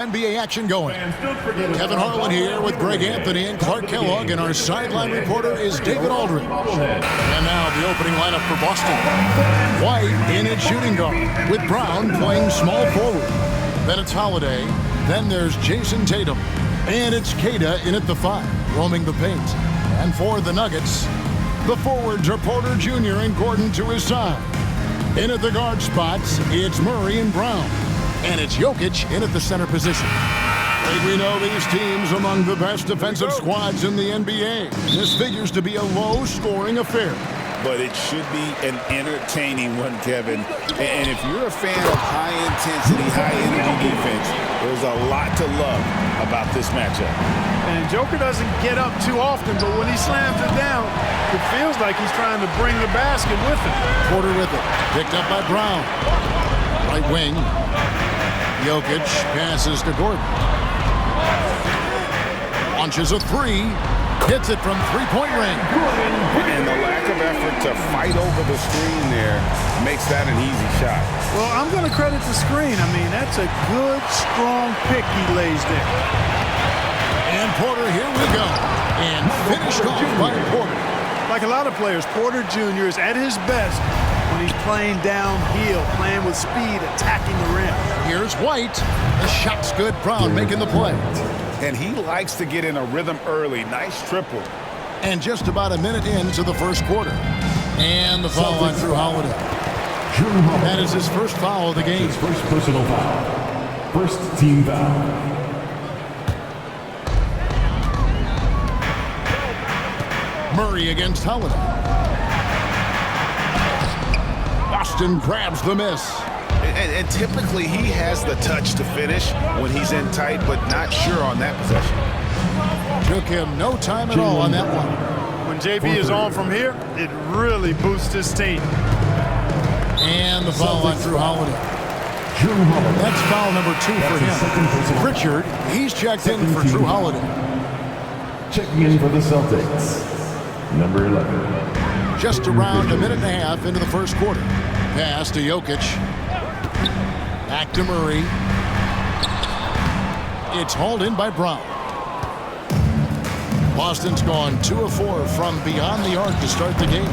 NBA action going. Kevin Harlan here with Greg Anthony and Clark Kellogg, and our sideline reporter is David Aldridge. And now the opening lineup for Boston. White in at shooting guard, with Brown playing small forward. Then it's Holiday. Then there's Jason Tatum. And it's Queta in at the 5, roaming the paint. And for the Nuggets, the forwards are Porter Jr. and Gordon to his side. In at the guard spots, it's Murray and Brown. And it's Jokic in at the center position. We know these teams among the best defensive squads in the NBA. This figures to be a low-scoring affair. But it should be an entertaining one, Kevin. And if you're a fan of high-intensity, high-energy defense, there's a lot to love about this matchup. And Joker doesn't get up too often, but when he slams it down, it feels like he's trying to bring the basket with him. Porter with it. Picked up by Brown. Right wing. Jokic passes to Gordon. Launches a 3. Hits it from three-point range. And the lack of effort to fight over the screen there makes that an easy shot. Well, I'm going to credit the screen. I mean, that's a good, strong pick he lays there. And Porter, here we go. And finished off by Porter. Like a lot of players, Porter Jr. is at his best when he's playing downhill, playing with speed, attacking the rim. Here's White. The shot's good. Brown making the play. And he likes to get in a rhythm early. Nice triple. And just about a minute into the first quarter. And the foul on Drew Holiday. That is his first foul of the game. His first personal foul. First team foul. Murray against Holiday. Boston grabs the miss. And typically he has the touch to finish when he's in tight, but not sure on that possession. Took him no time at all on that one. When JB is on from here, it really boosts his team. And the foul on Drew Holiday. That's foul number 2 for him. Pritchard, he's checked in for Drew Holiday. Checking in for the Celtics, number 11. Just around a minute and a half into the first quarter. Pass to Jokic. Back to Murray. It's hauled in by Brown. Boston's gone 2 of 4 from beyond the arc to start the game.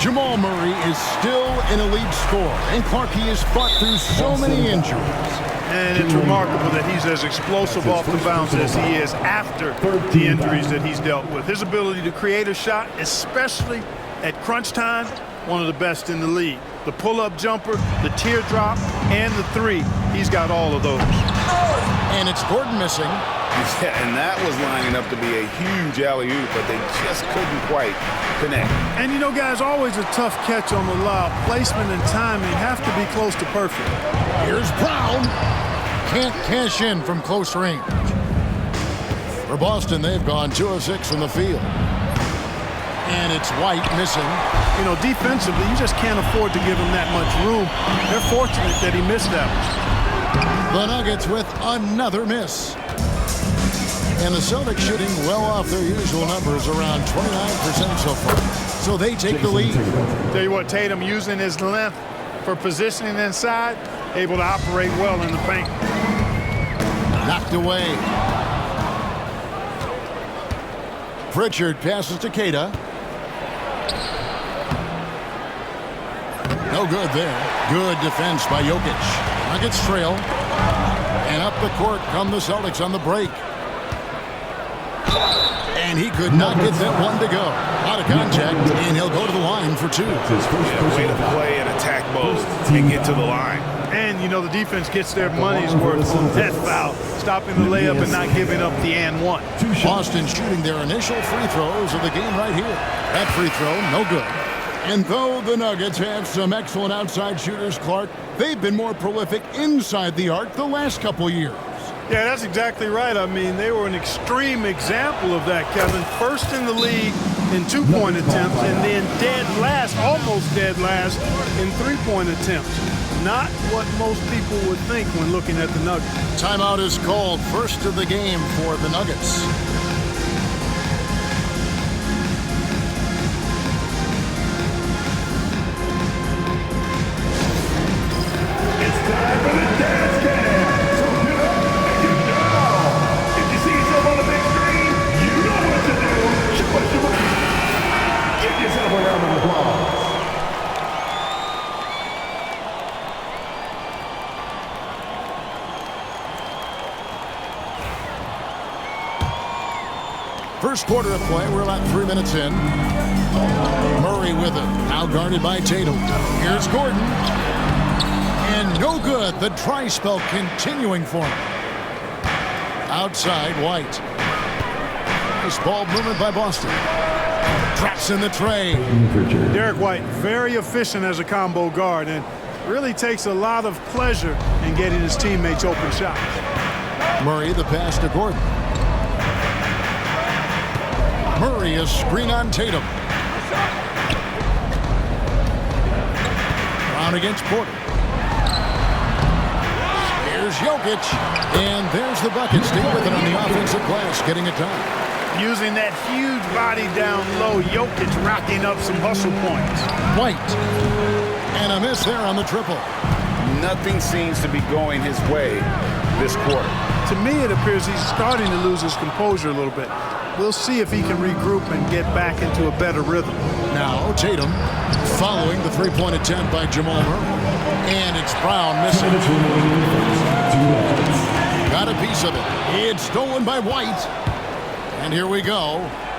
Jamal Murray is still an elite scorer, and Clark, he has fought through so many injuries. And it's remarkable that he's as explosive off the bounce as he is after the injuries that he's dealt with. His ability to create a shot, especially at crunch time, one of the best in the league. The pull-up jumper, the teardrop, and the 3. He's got all of those. And it's Gordon missing. Yeah, and that was lining up to be a huge alley-oop, but they just couldn't quite connect. And you know, guys, always a tough catch on the lob. Placement and timing have to be close to perfect. Here's Brown. Can't cash in from close range. For Boston, they've gone 2 of 6 from the field. And it's White missing. You know, defensively, you just can't afford to give him that much room. They're fortunate that he missed that one. The Nuggets with another miss. And the Celtics shooting well off their usual numbers, around 29% so far. So they take the lead. Tell you what, Tatum using his length for positioning inside, able to operate well in the paint. Knocked away. Pritchard passes to Queta. No good there. Good defense by Jokic. Nuggets trail. And up the court come the Celtics on the break. And he could not get that one to go. Out of contact, and he'll go to the line for 2. Way to play and attack both and get to the line. And, you know, the defense gets their money's worth on that foul, stopping the layup and not giving up the and 1. Boston shooting their initial free throws of the game right here. That free throw, no good. And though the Nuggets have some excellent outside shooters, Clark, they've been more prolific inside the arc the last couple years. Yeah, that's exactly right. I mean, they were an extreme example of that, Kevin. First in the league in 2-point attempts, and then dead last, almost dead last, in 3-point attempts. Not what most people would think when looking at the Nuggets. Timeout is called. First of the game for the Nuggets. It's time for the dance game. So get up and get First quarter of play, we're about 3 minutes in. Murray with it, now guarded by Tatum. Here's Gordon. And no good. The dry spell continuing for him. Outside, White. Nice ball movement by Boston. Drops in the tray. Derek White, very efficient as a combo guard and really takes a lot of pleasure in getting his teammates open shots. Murray, the pass to Gordon. Murray, a screen on Tatum. Brown against Porter. Here's Jokic. And there's the bucket. Stay with it on the offensive glass, getting it done. Using that huge body down low, Jokic racking up some hustle points. White. And a miss there on the triple. Nothing seems to be going his way this quarter. To me, it appears he's starting to lose his composure a little bit. We'll see if he can regroup and get back into a better rhythm. Now Tatum following the three-point attempt by Jamal Murray. And it's Brown missing. Got a piece of it. It's stolen by White. And here we go.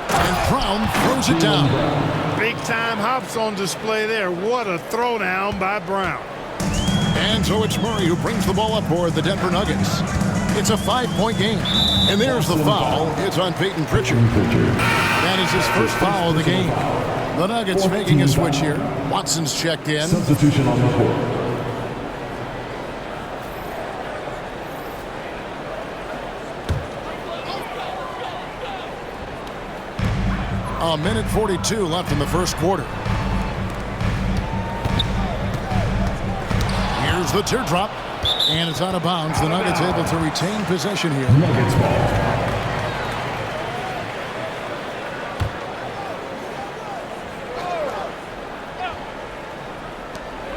And Brown throws it down. Big-time hops on display there. What a throwdown by Brown. And so it's Murray who brings the ball up for the Denver Nuggets. It's a 5-point game. And there's the foul. It's on Peyton Pritchard. That is his first foul of the game. The Nuggets making a switch here. Watson's checked in. Substitution on the court. A minute 42 left in the first quarter. Here's the teardrop. And it's out of bounds. The Nuggets able to retain possession here. Nuggets ball.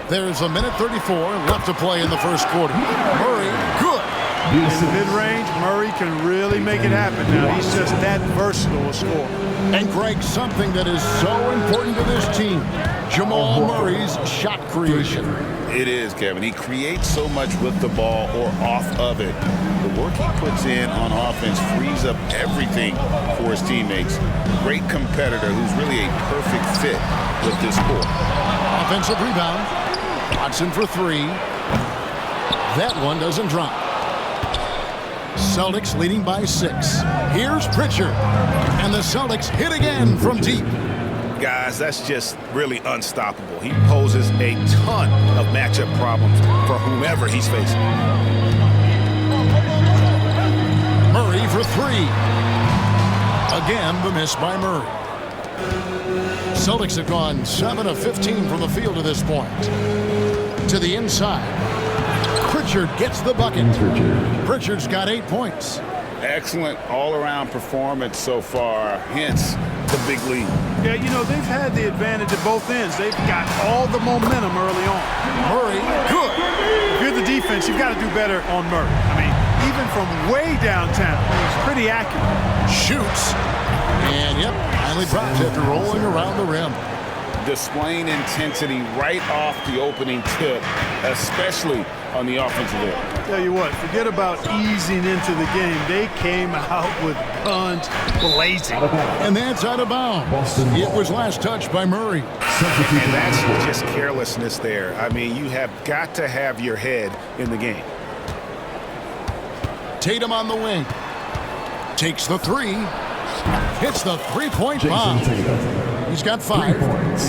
There's a minute 34 left to play in the first quarter. Murray, good. In mid-range, Murray can really make it happen now. He's just that versatile a scorer. And Greg, something that is so important to this team, Jamal Murray's shot creation. It is, Kevin. He creates so much with the ball or off of it. The work he puts in on offense frees up everything for his teammates. Great competitor who's really a perfect fit with this score. Offensive rebound. Watson for three. That one doesn't drop. Celtics leading by 6. Here's Pritchard. And the Celtics hit again from deep. Guys, that's just really unstoppable. He poses a ton of matchup problems for whomever he's facing. Murray for three. Again, the miss by Murray. Celtics have gone 7 of 15 from the field to this point. To the inside. Pritchard gets the bucket. Pritchard's got 8 points. Excellent all-around performance so far, hence the big lead. Yeah, you know, they've had the advantage at both ends. They've got all the momentum early on. Murray, good. If you're the defense, you've got to do better on Murray. I mean, even from way downtown, he's pretty accurate. Shoots. And, yep, finally dropped after rolling around the rim. Displaying intensity right off the opening tip, especially on the offensive end. Tell you what, forget about easing into the game. They came out with guns blazing. And that's out of bounds. It was last touched by Murray. And that's just carelessness there. I mean, you have got to have your head in the game. Tatum on the wing. Takes the three. Hits the three-point bomb. He's got 5.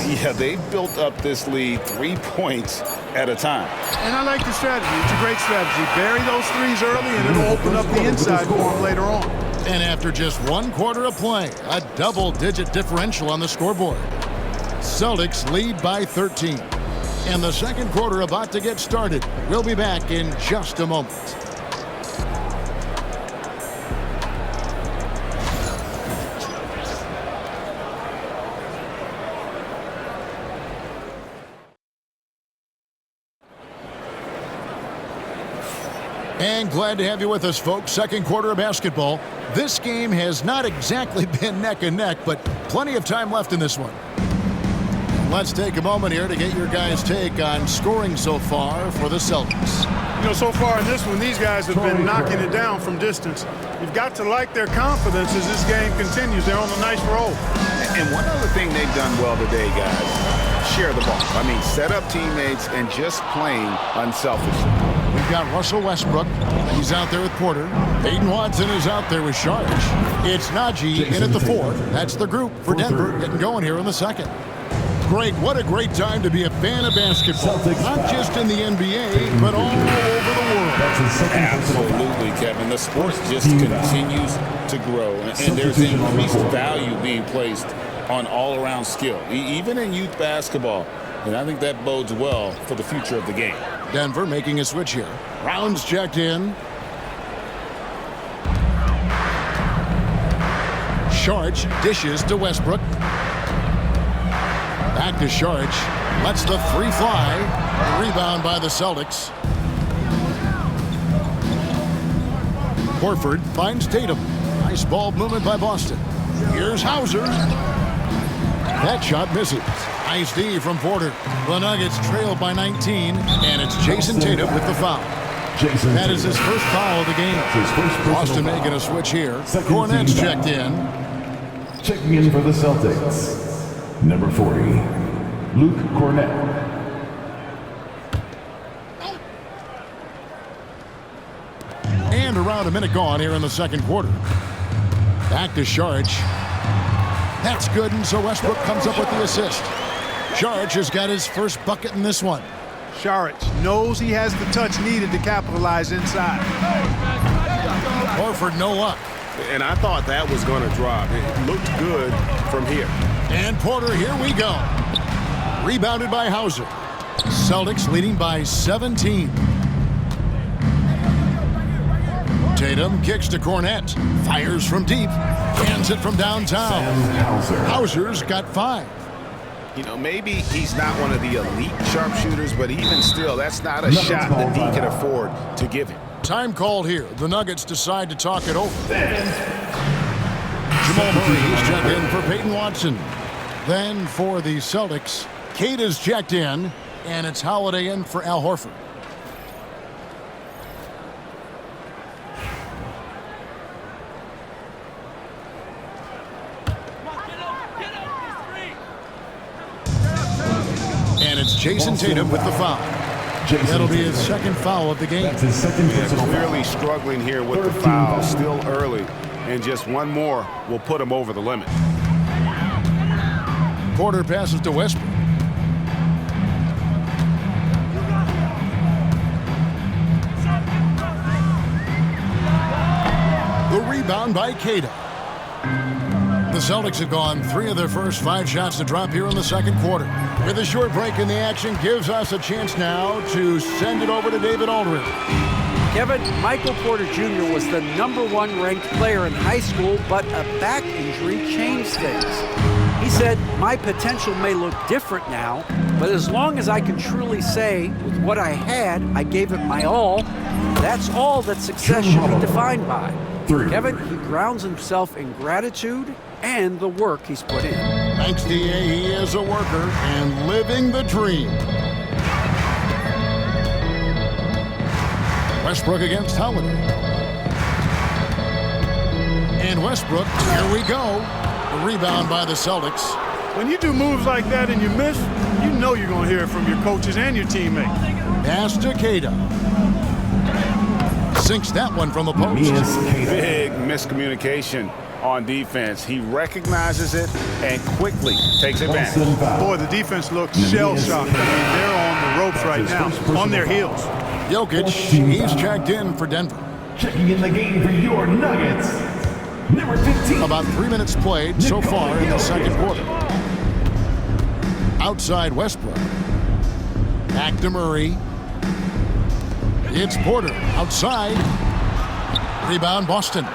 Yeah, they've built up this lead 3 points at a time. And I like the strategy. It's a great strategy. Bury those threes early, and it'll open up the inside for them later on. And after just 1 quarter of play, a double-digit differential on the scoreboard. Celtics lead by 13. And the second quarter about to get started. We'll be back in just a moment. And glad to have you with us, folks. Second quarter of basketball. This game has not exactly been neck and neck, but plenty of time left in this one. Let's take a moment here to get your guys' take on scoring so far for the Celtics. You know, so far in this one, these guys have been knocking it down from distance. You've got to like their confidence as this game continues. They're on a nice roll. And one other thing they've done well today, guys, share the ball. I mean, set up teammates and just playing unselfishly. We've got Russell Westbrook. He's out there with Porter. Peyton Watson is out there with Sharge. It's Najee in at the 4. That's the group for Denver getting going here in the second. Greg, what a great time to be a fan of basketball. Not just in the NBA, but all over the world. Absolutely, Kevin. The sport just continues to grow, and there's increased value being placed on all-around skill, even in youth basketball. And I think that bodes well for the future of the game. Denver making a switch here. Rounds checked in. Sharge dishes to Westbrook. Back to Sharge. Lets the 3 fly. Rebound by the Celtics. Horford finds Tatum. Nice ball movement by Boston. Here's Hauser. That shot misses. Nice D from Porter. The Nuggets trail by 19, and it's Jason Tatum with the foul. That is his first foul of the game. Boston making a switch here. Cornette's checked in. Checking in for the Celtics. Number 40, Luke Cornett. And around a minute gone here in the second quarter. Back to Sharge. That's good, and so Westbrook comes up with the assist. Sharge has got his first bucket in this one. Sharge knows he has the touch needed to capitalize inside. Horford, no luck. And I thought that was going to drop. It looked good from here. And Porter, here we go. Rebounded by Hauser. Celtics leading by 17. Tatum kicks to Cornette. Fires from deep. Hands it from downtown. Hauser's got 5. You know, maybe he's not one of the elite sharpshooters, but even still, that's not a shot that he can afford to give him. Time called here. The Nuggets decide to talk it over. Jamal Murray is checked in for Peyton Watson. Then for the Celtics, Kate is checked in, and it's Holiday in for Al Horford. And it's Jason Tatum with the foul. That'll be his second foul of the game. That's his second personal foul. Clearly struggling here with the foul, still early. And just one more will put him over the limit. Porter passes to Westbrook. The rebound by Cato. The Celtics have gone 3 of their first 5 shots to drop here in the second quarter. With a short break in the action, gives us a chance now to send it over to David Aldridge. Kevin, Michael Porter Jr. was the #1 ranked player in high school, but a back injury changed things. He said, "My potential may look different now, but as long as I can truly say with what I had, I gave it my all, that's all that success should be defined by." Kevin, he grounds himself in gratitude and the work he's put in. Thanks, D.A. He is a worker and living the dream. Westbrook against Holiday. And Westbrook, here we go. The rebound by the Celtics. When you do moves like that and you miss, you know you're going to hear it from your coaches and your teammates. Pass to Cato. Sinks that one from the post. Big miscommunication on defense. He recognizes it and quickly takes advantage. Boy, the defense looks shell-shocked. I mean, they're on the ropes right now, on their heels. Jokic, he's checked in for Denver. Checking in the game for your Nuggets. Number 15. About 3 minutes played so far in the second quarter. Outside Westbrook. Back to Murray. It's Porter outside. Rebound Boston.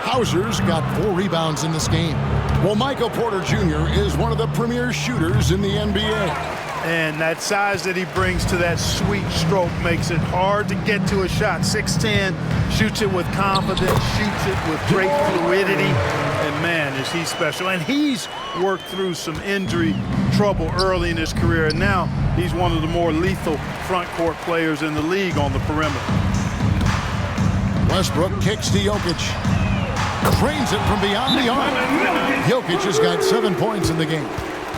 Hauser's got 4 rebounds in this game. Well, Michael Porter Jr. is one of the premier shooters in the NBA. And that size that he brings to that sweet stroke makes it hard to get to a shot. 6'10", shoots it with confidence, shoots it with great fluidity. And man, is he special. And he's worked through some injury trouble early in his career, and now he's one of the more lethal front court players in the league on the perimeter. Westbrook kicks to Jokic. Trains it from beyond the arc. Jokic has got 7 points in the game.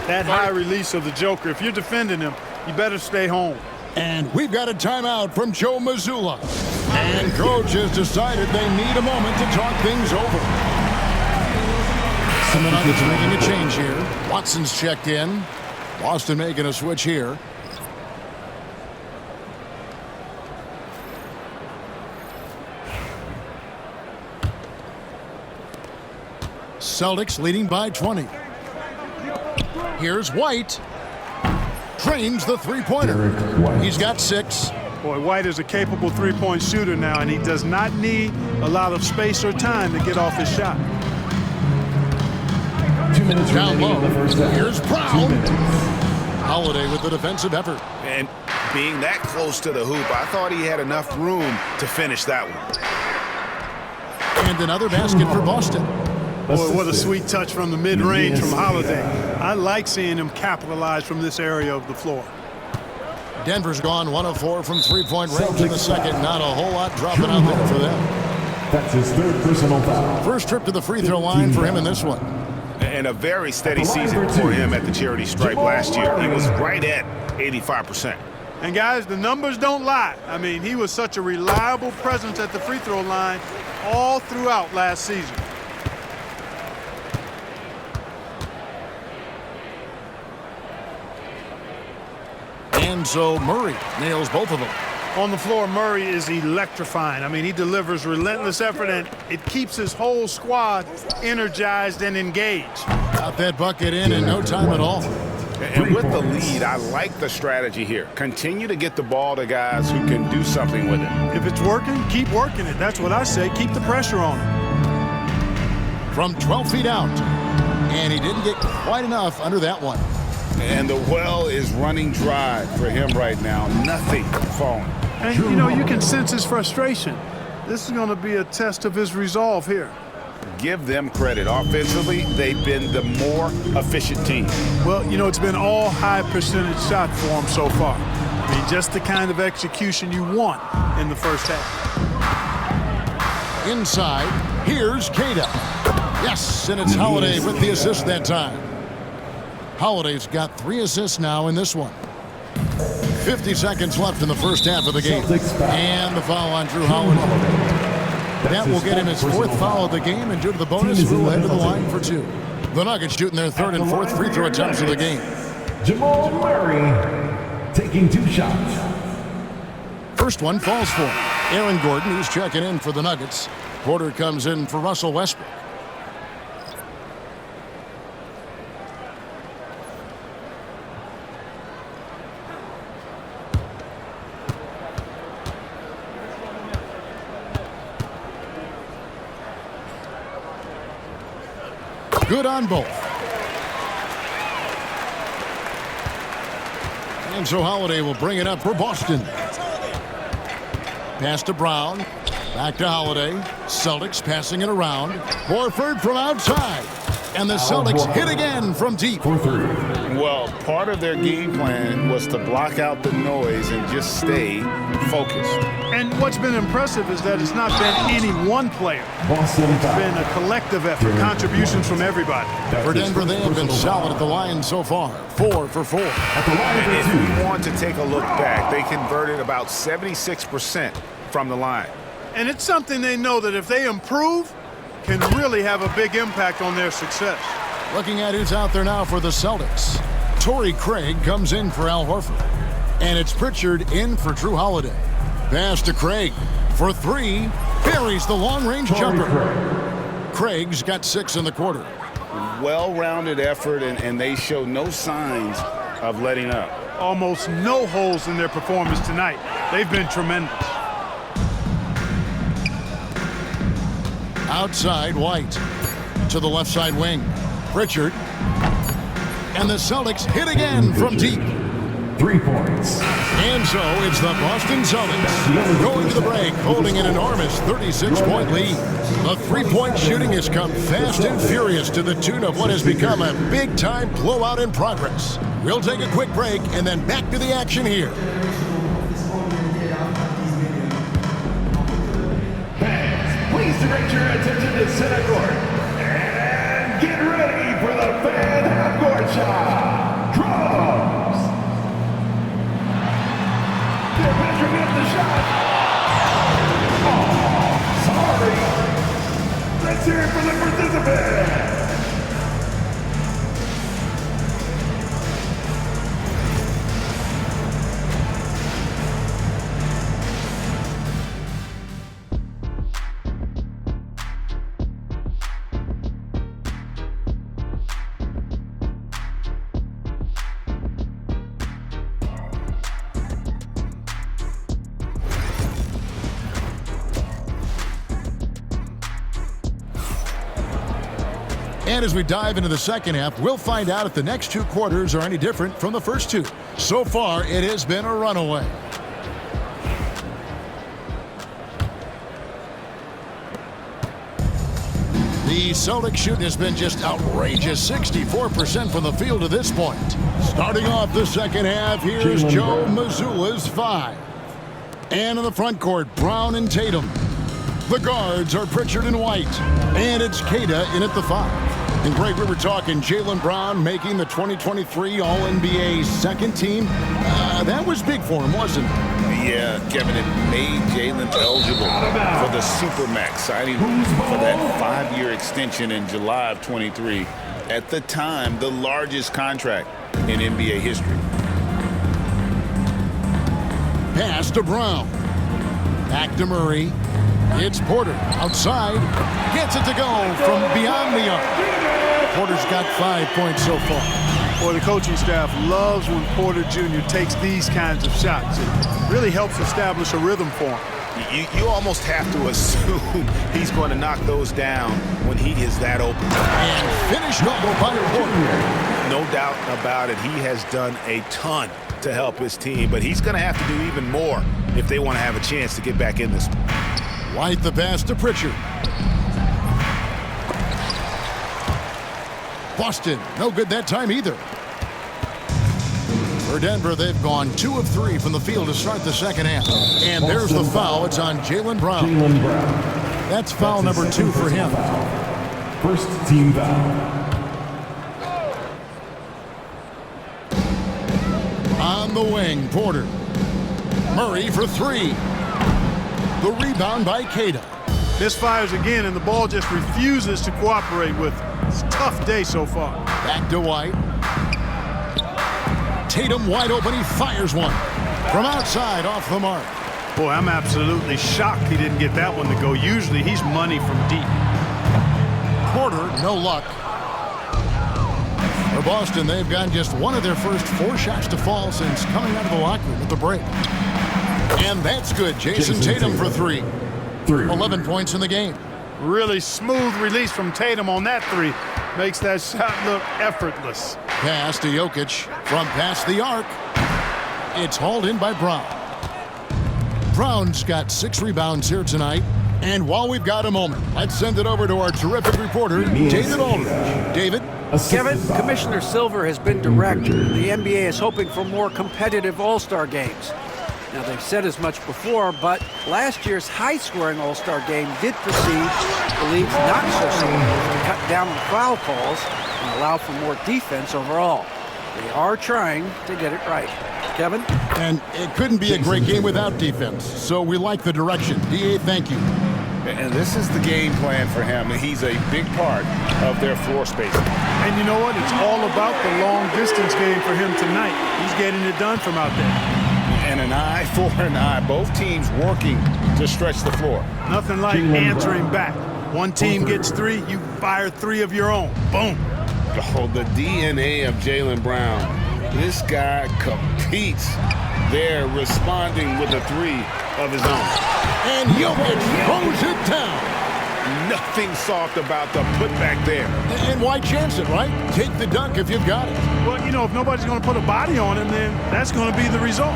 That high release of the Joker, if you're defending him, you better stay home. And we've got a timeout from Joe Mazzulla. And coach has decided they need a moment to talk things over. And the Nuggets making a change here. Watson's checked in. Boston making a switch here. Celtics leading by 20. Here's White. Trains the three-pointer. He's got 6. Boy, White is a capable three-point shooter now, and he does not need a lot of space or time to get off his shot. 2 minutes Down remaining low. in the first half. Here's 2 Brown. minutes. Holiday with the defensive effort. And being that close to the hoop, I thought he had enough room to finish that one. And another basket for Boston. Boy, what a sweet touch from the mid-range from Holiday. I like seeing him capitalize from this area of the floor. Denver's gone 1 of 4 from three-point range in the second. Not a whole lot dropping out there for them. That's his 3rd personal foul. First trip to the free throw line for him in this one. And a very steady season for him at the charity stripe last year. He was right at 85%. And guys, the numbers don't lie. I mean, he was such a reliable presence at the free throw line all throughout last season. And so Murray nails both of them. On the floor, Murray is electrifying. I mean, he delivers relentless effort, and it keeps his whole squad energized and engaged. Got that bucket in no time at all. And with the lead, I like the strategy here. Continue to get the ball to guys who can do something with it. If it's working, keep working it. That's what I say. Keep the pressure on him. From 12 feet out. And he didn't get quite enough under that one. And the well is running dry for him right now. Nothing falling. And, you know, you can sense his frustration. This is going to be a test of his resolve here. Give them credit. Offensively, they've been the more efficient team. Well, you know, it's been all high percentage shot for him so far. I mean, just the kind of execution you want in the first half. Inside, here's Cada. Yes, and it's Holiday with the assist that time. Holiday's got 3 assists now in this one. 50 seconds left in the first half of the game. And the foul on Drew Holiday. That will get him his 4th foul of the game, and due to the bonus, we'll head to the line for 2. The Nuggets shooting their 3rd and 4th free throw attempts of the game. Jamal Murray taking 2 shots. First one falls for him. Aaron Gordon, who's checking in for the Nuggets. Porter comes in for Russell Westbrook. Good on both. And so Holiday will bring it up for Boston. Pass to Brown. Back to Holiday. Celtics passing it around. Horford from outside. And the Celtics hit again from deep. Well, part of their game plan was to block out the noise and just stay focused. And what's been impressive is that it's not been any one player. It's been a collective effort, contributions from everybody. For Denver, they have been solid at the line so far. 4 for 4. And if we want to take a look back, they converted about 76% from the line. And it's something they know that if they improve, can really have a big impact on their success. Looking at who's out there now for the Celtics. Torrey Craig comes in for Al Horford. And it's Pritchard in for Drew Holiday. Pass to Craig for 3. Buries the long-range jumper. Craig's got 6 in the quarter. Well-rounded effort, and they show no signs of letting up. Almost no holes in their performance tonight. They've been tremendous. Outside, White. To the left side wing. Pritchard. And the Celtics hit again from deep. 3 points. And so it's the Boston Celtics going to the break, holding an enormous 36-point lead. The three-point shooting has come fast and furious to the tune of what has become a big-time blowout in progress. We'll take a quick break and then back to the action here. Fans, please direct your attention to center court. And get ready for the fan half-court shot. Drums. They're measuring up the shot. Oh, sorry. Let's hear it for the participant. And as we dive into the second half, we'll find out if the next 2 quarters are any different from the first 2. So far, it has been a runaway. The Celtics shooting has been just outrageous, 64% from the field to this point. Starting off the second half, here's Joe Mazzulla's 5. And in the front court, Brown and Tatum. The guards are Pritchard and White. And it's Queta in at the 5. And Greg, we were talking Jaylen Brown making the 2023 All-NBA second team. That was big for him, wasn't it? Yeah, Kevin, it made Jaylen eligible for the Supermax, signing for that 5-year extension in July of 23. At the time, the largest contract in NBA history. Pass to Brown. Back to Murray. It's Porter outside. Gets it to go from beyond the arc. Porter's got 5 points so far. Boy, the coaching staff loves when Porter Jr. takes these kinds of shots. It really helps establish a rhythm for him. You almost have to assume he's going to knock those down when he is that open. And finished off by Porter. No doubt about it. He has done a ton to help his team, but he's going to have to do even more if they want to have a chance to get back in this one. White the pass to Pritchard. Boston, no good that time either. For Denver, they've gone 2 of 3 from the field to start the second half. And there's the foul. It's on Jaylen Brown. That's foul number 2 for him. First team foul. On the wing, Porter. Murray for 3. The rebound by Queta. Misfires again, and the ball just refuses to cooperate with him. It's a tough day so far. Back to White. Tatum wide open. He fires one from outside off the mark. Boy, I'm absolutely shocked he didn't get that one to go. Usually he's money from deep. Porter, no luck. For Boston, they've gotten just one of their first 4 shots to fall since coming out of the locker room at the break. And that's good. Jason Tatum for 3. 11 points in the game. Really smooth release from Tatum on that 3. Makes that shot look effortless. Pass to Jokic from past the arc. It's hauled in by Brown. Brown's got 6 rebounds here tonight. And while we've got a moment, let's send it over to our terrific reporter, David Aldridge. David? Kevin, Commissioner Silver has been direct. The NBA is hoping for more competitive All-Star games. Now, they've said as much before, but last year's high-scoring All-Star game did proceed the league's not so simple to cut down on foul calls and allow for more defense overall. They are trying to get it right. Kevin? And it couldn't be a great game without defense, so we like the direction. DA, thank you. And this is the game plan for him. He's a big part of their floor space. And you know what? It's all about the long-distance game for him tonight. He's getting it done from out there. And an eye for an eye. Both teams working to stretch the floor. Nothing like answering back. One team gets 3, you fire 3 of your own. Boom. Oh, the DNA of Jaylen Brown. This guy competes. They're responding with a 3 of his own. And Jokic throws it down. nothing soft about the putback there. And why chance it, right? Take the dunk if you've got it. Well, you know, if nobody's going to put a body on him, then that's going to be the result.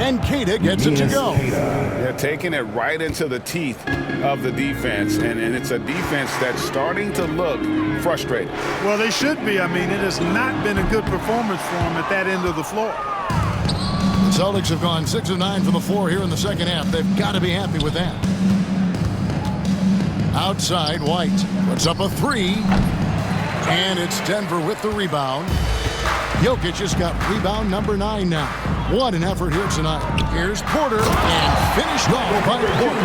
And Keita gets it to go. They're taking it right into the teeth of the defense, and it's a defense that's starting to look frustrated. Well, they should be. I mean, it has not been a good performance for them at that end of the floor. The Celtics have gone 6 of 9 from the floor here in the second half. They've got to be happy with that. Outside, White puts up a three. And it's Denver with the rebound. Jokic has got rebound number 9 now. What an effort here tonight. Here's Porter, and finished off by Porter.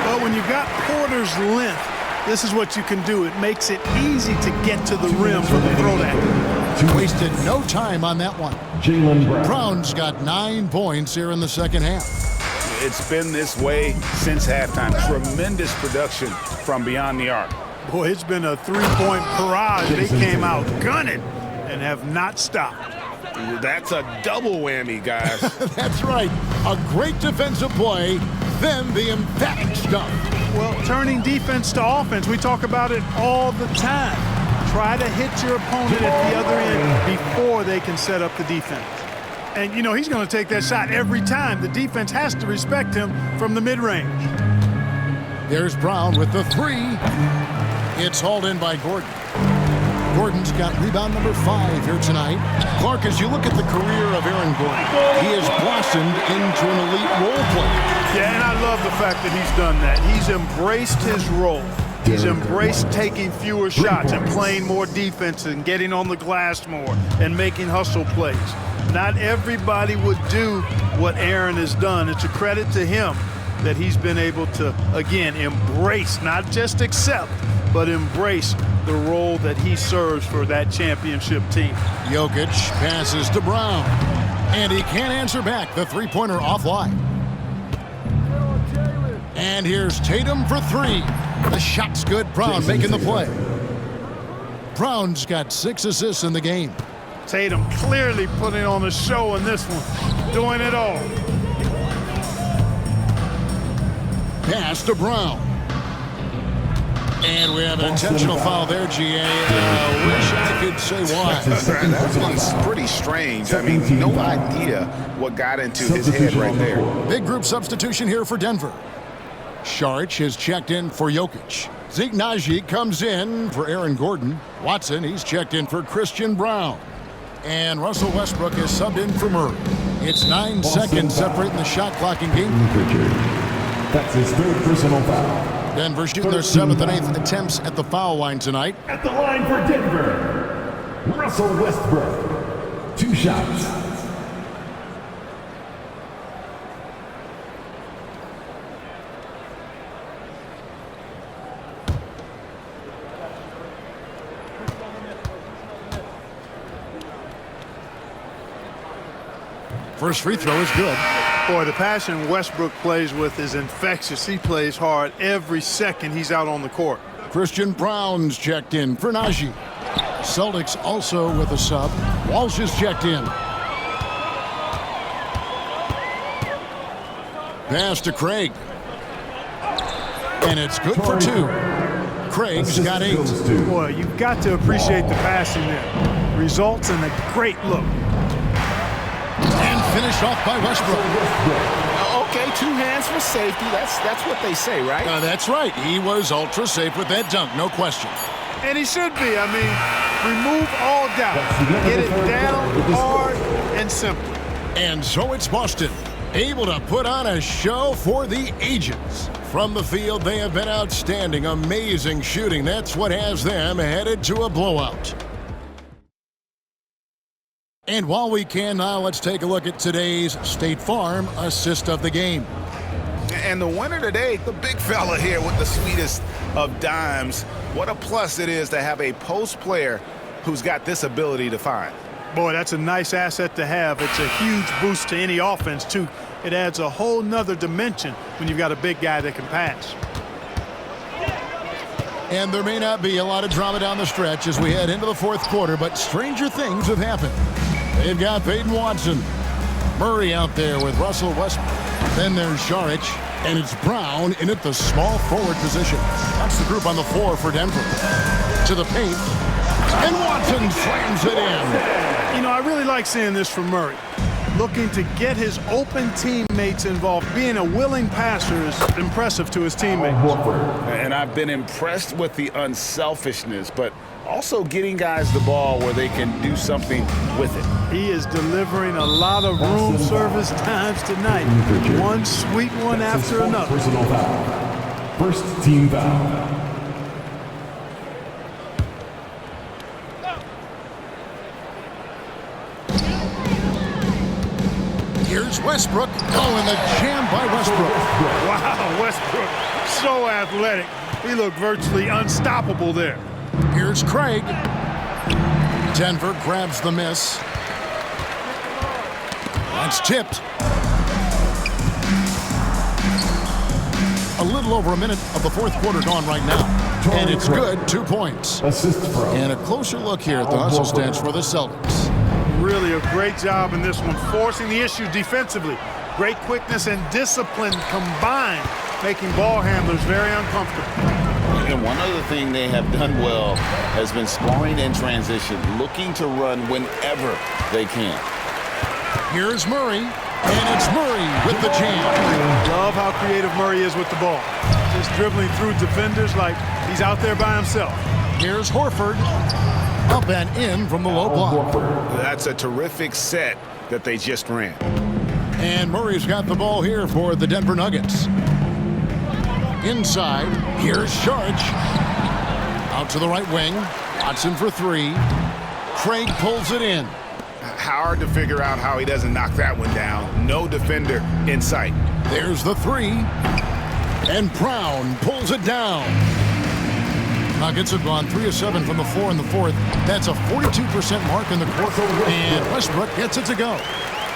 Well, when you've got Porter's length, this is what you can do. It makes it easy to get to the rim for the throwdown. Wasted no time on that one. Brown's got 9 points here in the second half. It's been this way since halftime. Tremendous production from beyond the arc. Boy, it's been a three-point barrage. They came out gunning and have not stopped. That's a double whammy, guys. That's right. A great defensive play, then the emphatic stuff. Well, turning defense to offense, we talk about it all the time. Try to hit your opponent at the other end before they can set up the defense. And, you know, he's going to take that shot every time. The defense has to respect him from the mid-range. There's Brown with the three. It's hauled in by Gordon. Gordon's got rebound number 5 here tonight. Clark, as you look at the career of Aaron Gordon, he has blossomed into an elite role player. Yeah, and I love the fact that he's done that. He's embraced his role. He's embraced taking fewer shots and playing more defense and getting on the glass more and making hustle plays. Not everybody would do what Aaron has done. It's a credit to him that he's been able to, again, embrace, not just accept, but embrace the role that he serves for that championship team. Jokic passes to Brown, and he can't answer back. The three-pointer offline. And here's Tatum for 3. The shot's good. Brown making the play. Brown's got 6 assists in the game. Tatum clearly putting on a show in this one, doing it all. Pass to Brown. And we have an intentional foul there, GA. Wish I could say why. That's pretty strange. I mean, no idea what got into his head right there. Big group substitution here for Denver. Saric has checked in for Jokic. Zeke Naji comes in for Aaron Gordon. Watson, he's checked in for Christian Brown. And Russell Westbrook is subbed in for Murray. It's 9 seconds separating the shot clock in game. That's his 3rd personal foul. Denver shooting their 7th and 8th attempts at the foul line tonight. At the line for Denver, Russell Westbrook. 2 shots. First free throw is good. Boy, the passion Westbrook plays with is infectious. He plays hard every second he's out on the court. Christian Brown's checked in for Naji. Celtics also with a sub. Walsh is checked in. Pass to Craig. And it's good for 2. Craig's got 8. Boy, you've got to appreciate the passing there. Results in a great look. And finished off by Westbrook. Okay, 2 hands for safety. That's what they say, right? That's right. He was ultra safe with that dunk, no question. And he should be. I mean, remove all doubt. Get it down hard and simple. And so it's Boston, able to put on a show for the ages. From the field, they have been outstanding. Amazing shooting. That's what has them headed to a blowout. And while we can now, let's take a look at today's State Farm assist of the game. And the winner today, the big fella here with the sweetest of dimes. What a plus it is to have a post player who's got this ability to find. Boy, that's a nice asset to have. It's a huge boost to any offense, too. It adds a whole nother dimension when you've got a big guy that can pass. And there may not be a lot of drama down the stretch as we head into the 4th quarter, but stranger things have happened. They've got Peyton Watson. Murray out there with Russell Westbrook. Then there's Saric. And it's Brown in at the small forward position. That's the group on the floor for Denver. To the paint. And Watson slams it in. You know, I really like seeing this from Murray. Looking to get his open teammates involved. Being a willing passer is impressive to his teammates. And I've been impressed with the unselfishness, but also getting guys the ball where they can do something with it. He is delivering a lot of room service times tonight. One sweet one after another. Personal foul. First team foul. Here's Westbrook. Oh, and the jam by Westbrook. Wow, Westbrook, so athletic. He looked virtually unstoppable there. Here's Craig. Denver grabs the miss. That's tipped. A little over a minute of the fourth quarter gone right now. And it's good, 2 points. Assist from. And a closer look here at the hustle stance for the Celtics. Really a great job in this one, forcing the issue defensively. Great quickness and discipline combined, making ball handlers very uncomfortable. And one other thing they have done well has been scoring in transition, looking to run whenever they can. Here's Murray, and it's Murray with the jam. Love how creative Murray is with the ball. Just dribbling through defenders like he's out there by himself. Here's Horford. Up and in from the low block. That's a terrific set that they just ran. And Murray's got the ball here for the Denver Nuggets. Inside, here's Sharch. Out to the right wing. Watson for three. Craig pulls it in. Hard to figure out how he doesn't knock that one down. No defender in sight. There's the three. And Brown pulls it down. Nuggets have gone 3 of 7 from the floor in the fourth. That's a 42% mark in the quarter. And Westbrook gets it to go.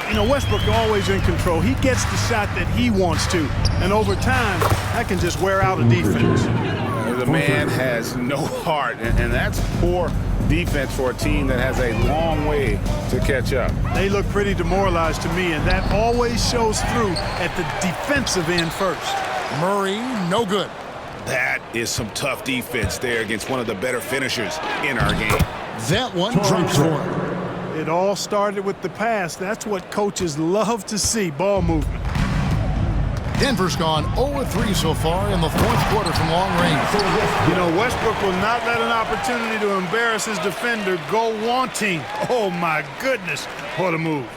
You know, Westbrook always in control. He gets the shot that he wants to. And over time, that can just wear out a defense. The man has no heart, and that's poor defense for a team that has a long way to catch up. They look pretty demoralized to me, and that always shows through at the defensive end first. Murray, no good. That is some tough defense there against one of the better finishers in our game. That one drops for him. It all started with the pass. That's what coaches love to see, ball movement. Denver's gone 0-3 so far in the fourth quarter from long range. You know, Westbrook will not let an opportunity to embarrass his defender go wanting. Oh, my goodness, what a move.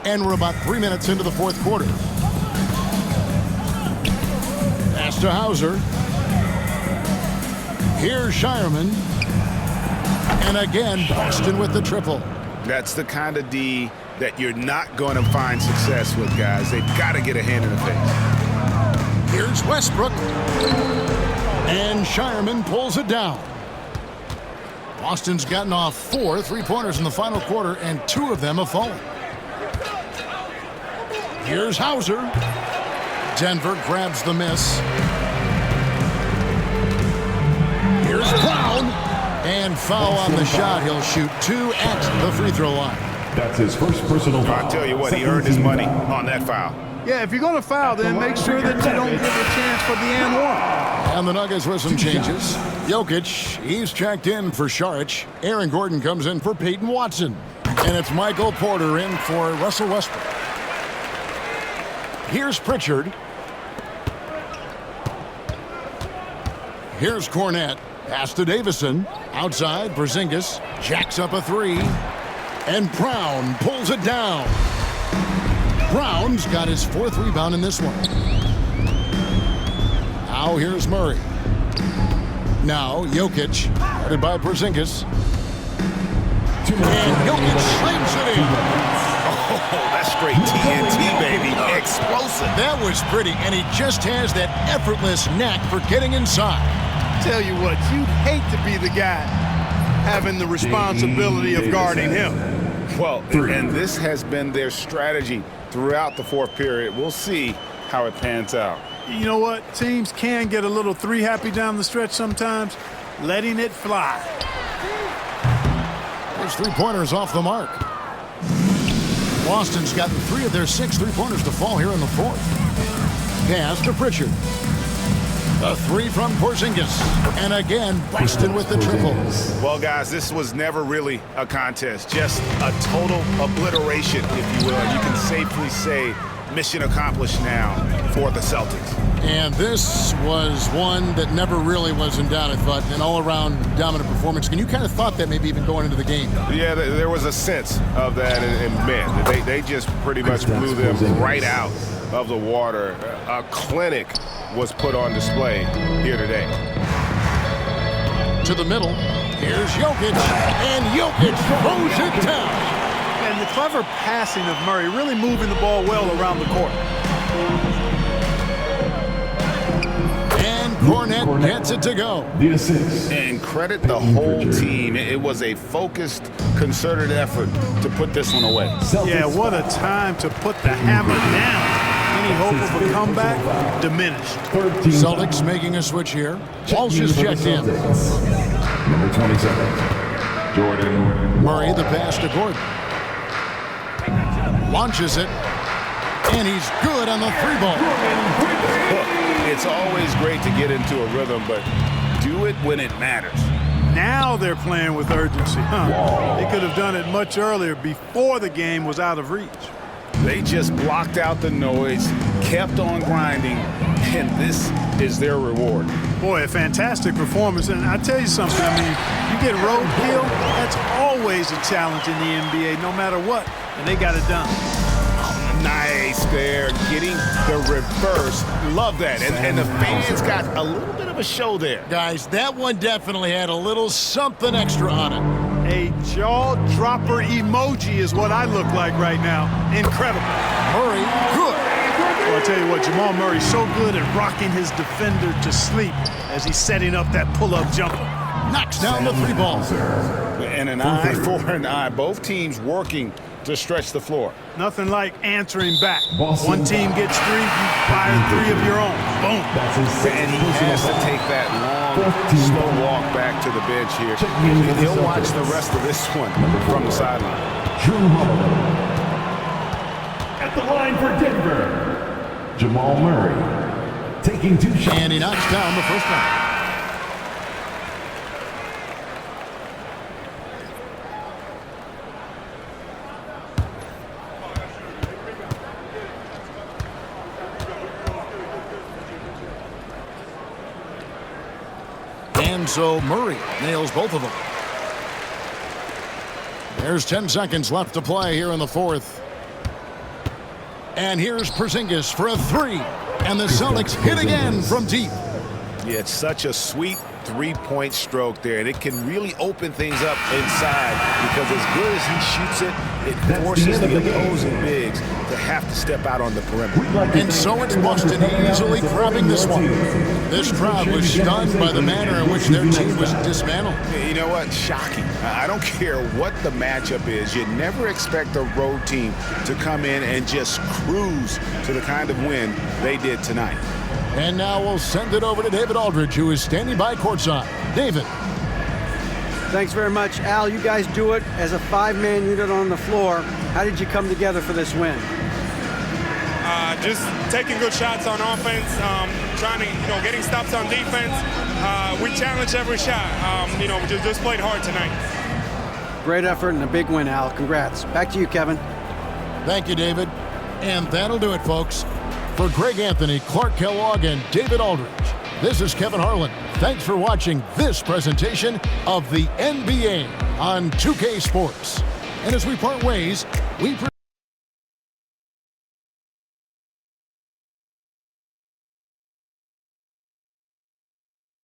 And we're about 3 minutes into the fourth quarter. Pass to Hauser. Here's Shireman. And again, Boston with the triple. That's the kind of D that you're not going to find success with, guys. They've got to get a hand in the face. Here's Westbrook. And Shireman pulls it down. Boston's gotten off 4 3-pointers in the final quarter, and 2 of them have fallen. Here's Hauser. Denver grabs the miss. Here's Brown. And foul on the shot. He'll shoot 2 at the free throw line. That's his first personal foul. I'll tell you what, he earned his money on that foul. Yeah, if you're going to foul, then make sure that you don't give a chance for the and one. And the Nuggets with some changes. Jokic, he's checked in for Saric. Aaron Gordon comes in for Peyton Watson. And it's Michael Porter in for Russell Westbrook. Here's Pritchard. Here's Cornette. Pass to Davison. Outside, Porzingis jacks up a 3. And Brown pulls it down. Brown's got his 4th rebound in this one. Now here's Murray. Now Jokic, guarded by Porzingis. And Jokic slams it in. Oh, that's straight TNT, baby. Explosive. That was pretty, and he just has that effortless knack for getting inside. Tell you what, you'd hate to be the guy having the responsibility of guarding him. Well, and this has been their strategy throughout the fourth period. We'll see how it pans out. You know what? Teams can get a little 3-happy down the stretch sometimes, letting it fly. There's 3-pointers off the mark. Boston's gotten 3 of their 6 3-pointers to fall here in the fourth. Pass to Pritchard. A 3 from Porzingis. And again, Boston with the triple. Well, guys, this was never really a contest. Just a total obliteration, if you will. And you can safely say mission accomplished now for the Celtics. And this was one that never really was in doubt, I thought. An all-around dominant performance. And you kind of thought that maybe even going into the game. Yeah, there was a sense of that. And man, they just pretty much blew them right out of the water. A clinic was put on display here today. To the middle. Here's Jokic. And Jokic throws it down. And the clever passing of Murray, really moving the ball well around the court. And Cornette gets it to go. The assist. And credit the whole team. It was a focused, concerted effort to put this one away. Yeah, what a time to put the hammer down. Any hope of a comeback diminished. Celtics making a switch here. Walsh is checked in. Number 27, Jordan. Murray the pass to Gordon. Launches it. And he's good on the 3-ball. It's always great to get into a rhythm, but do it when it matters. Now they're playing with urgency. They could have done it much earlier, before the game was out of reach. They just blocked out the noise, kept on grinding, and this is their reward. Boy, a fantastic performance. And I tell you something, I mean, you get roadkill, that's always a challenge in the NBA, no matter what. And they got it done. Nice there, getting the reverse. Love that. And the fans got a little bit of a show there. Guys, that one definitely had a little something extra on it. A jaw-dropper emoji is what I look like right now. Incredible. Murray, good. Well, I'll tell you what, Jamal Murray's so good at rocking his defender to sleep as he's setting up that pull-up jumper. Knocks down the 3-ball. And an eye for an eye. Both teams working to stretch the floor. Nothing like answering back. One team gets 3, you fire 3 of your own. Boom. And he has to take that long, slow walk back to the bench here. He'll watch the rest of this one from the sideline. At the line for Denver, Jamal Murray taking 2 shots. And he knocks down the first one. And so Murray nails both of them. There's 10 seconds left to play here in the fourth. And here's Porzingis for a 3. And the Celtics hit again from deep. Yeah, it's such a sweet 3-point stroke there, and it can really open things up inside because as good as he shoots it, it forces the opposing bigs to have to step out on the perimeter. And so it's Boston easily grabbing this one. This crowd was stunned by the manner in which their team was dismantled. You know what? Shocking. I don't care what the matchup is. You never expect a road team to come in and just cruise to the kind of win they did tonight. And now we'll send it over to David Aldridge, who is standing by courtside. David. Thanks very much, Al. You guys do it as a 5-man unit on the floor. How did you come together for this win? Just taking good shots on offense, trying to, getting stops on defense. We challenged every shot. We just played hard tonight. Great effort and a big win, Al. Congrats. Back to you, Kevin. Thank you, David. And that'll do it, folks. For Greg Anthony, Clark Kellogg, and David Aldridge, this is Kevin Harlan. Thanks for watching this presentation of the NBA on 2K Sports. And as we part ways, we present